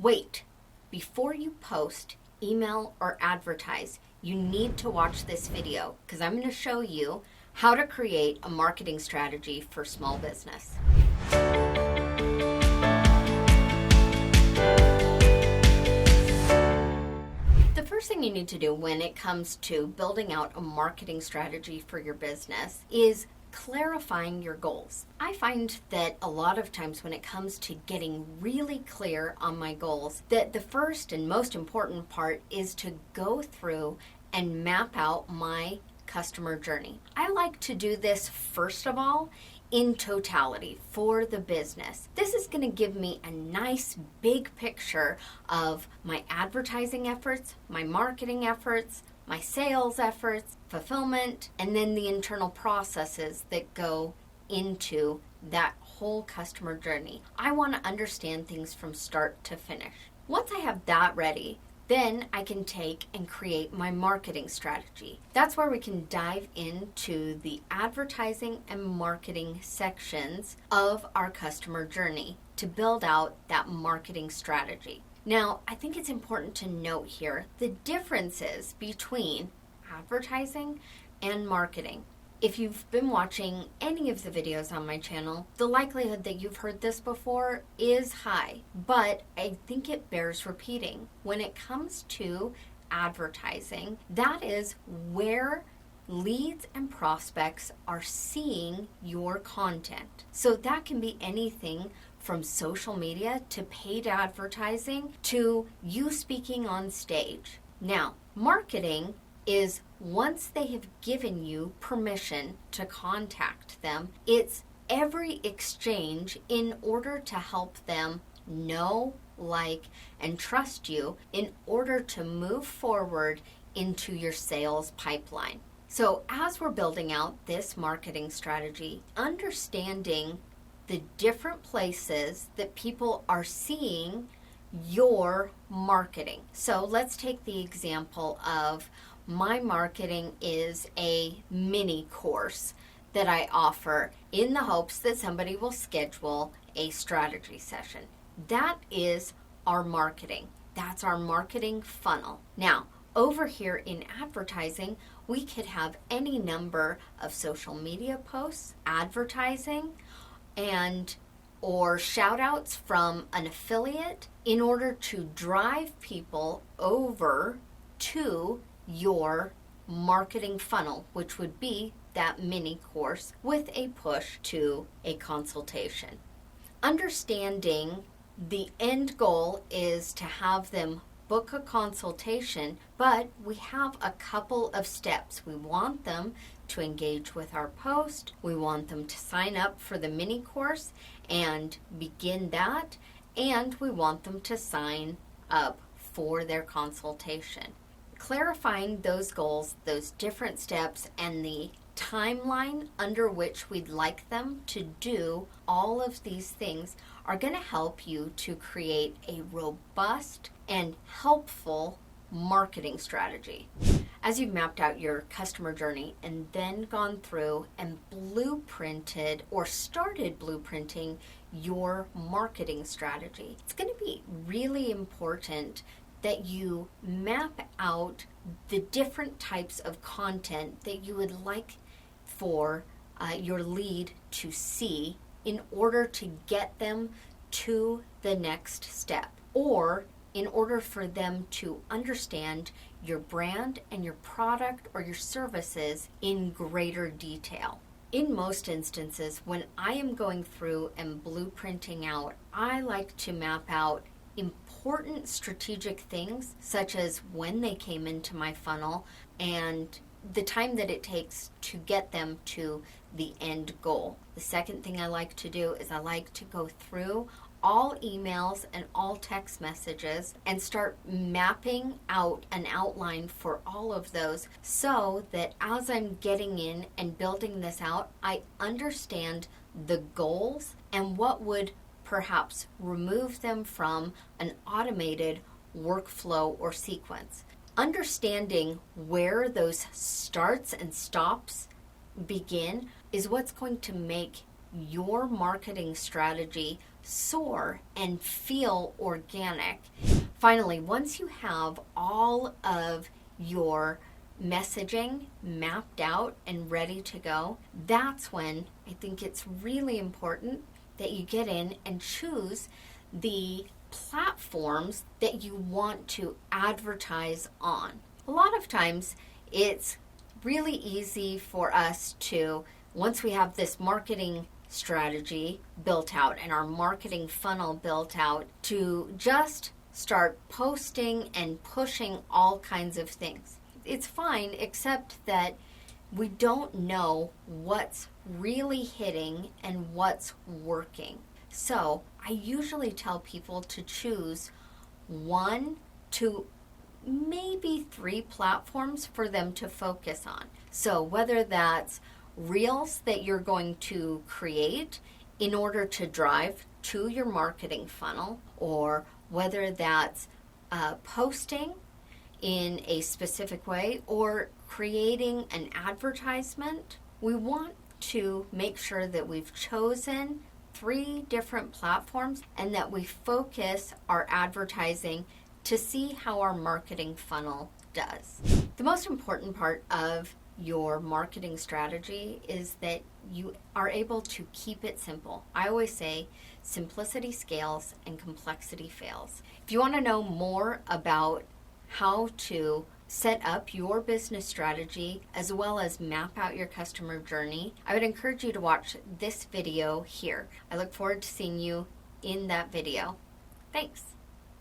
Wait, before you post, email, or advertise, you need to watch this video because I'm going to show you how to create a marketing strategy for small business. The first thing you need to do when it comes to building out a marketing strategy for your business is clarifying your goals. I find that a lot of times when it comes to getting really clear on my goals, that the first and most important part is to go through and map out my customer journey. I like to do this first of all in totality for the business. This is going to give me a nice big picture of my advertising efforts, my marketing efforts, my sales efforts, fulfillment, and then the internal processes that go into that whole customer journey. I want to understand things from start to finish. Once I have that ready, then I can take and create my marketing strategy. That's where we can dive into the advertising and marketing sections of our customer journey to build out that marketing strategy. Now, I think it's important to note here the differences between advertising and marketing. If you've been watching any of the videos on my channel, the likelihood that you've heard this before is high, but I think it bears repeating. When it comes to advertising, that is where leads and prospects are seeing your content. So that can be anything from social media to paid advertising to you speaking on stage. Now, marketing is once they have given you permission to contact them, it's every exchange in order to help them know, like, and trust you in order to move forward into your sales pipeline. So as we're building out this marketing strategy, understanding the different places that people are seeing your marketing. So let's take the example of my marketing is a mini course that I offer in the hopes that somebody will schedule a strategy session. That is our marketing. That's our marketing funnel. Now, over here in advertising, we could have any number of social media posts, advertising, and or shout outs from an affiliate in order to drive people over to your marketing funnel, which would be that mini course with a push to a consultation. Understanding the end goal is to have them book a consultation, but we have a couple of steps. We want them to engage with our post. We want them to sign up for the mini course and begin that. And we want them to sign up for their consultation. Clarifying those goals, those different steps, and the timeline under which we'd like them to do all of these things are going to help you to create a robust and helpful marketing strategy. As you've mapped out your customer journey and then gone through and blueprinted or started blueprinting your marketing strategy, it's going to be really important that you map out the different types of content that you would like for your lead to see in order to get them to the next step, or in order for them to understand your brand and your product or your services in greater detail. In most instances, when I am going through and blueprinting out, I like to map out important strategic things such as when they came into my funnel and the time that it takes to get them to the end goal. The second thing I like to do is I like to go through all emails and all text messages and start mapping out an outline for all of those so that as I'm getting in and building this out, I understand the goals and what would perhaps remove them from an automated workflow or sequence. Understanding where those starts and stops begin is what's going to make your marketing strategy soar and feel organic. Finally, once you have all of your messaging mapped out and ready to go, that's when I think it's really important that you get in and choose the platforms that you want to advertise on. A lot of times it's really easy for us to, once we have this marketing strategy built out and our marketing funnel built out, to just start posting and pushing all kinds of things. It's fine, except that we don't know what's really hitting and what's working. So I usually tell people to choose 1 to maybe 3 platforms for them to focus on. So whether that's reels that you're going to create in order to drive to your marketing funnel, or whether that's posting in a specific way or creating an advertisement, we want to make sure that we've chosen 3 different platforms and that we focus our advertising to see how our marketing funnel does. The most important part of your marketing strategy is that you are able to keep it simple. I always say simplicity scales and complexity fails. If you want to know more about how to set up your business strategy as well as map out your customer journey, I would encourage you to watch this video here. I look forward to seeing you in that video. Thanks.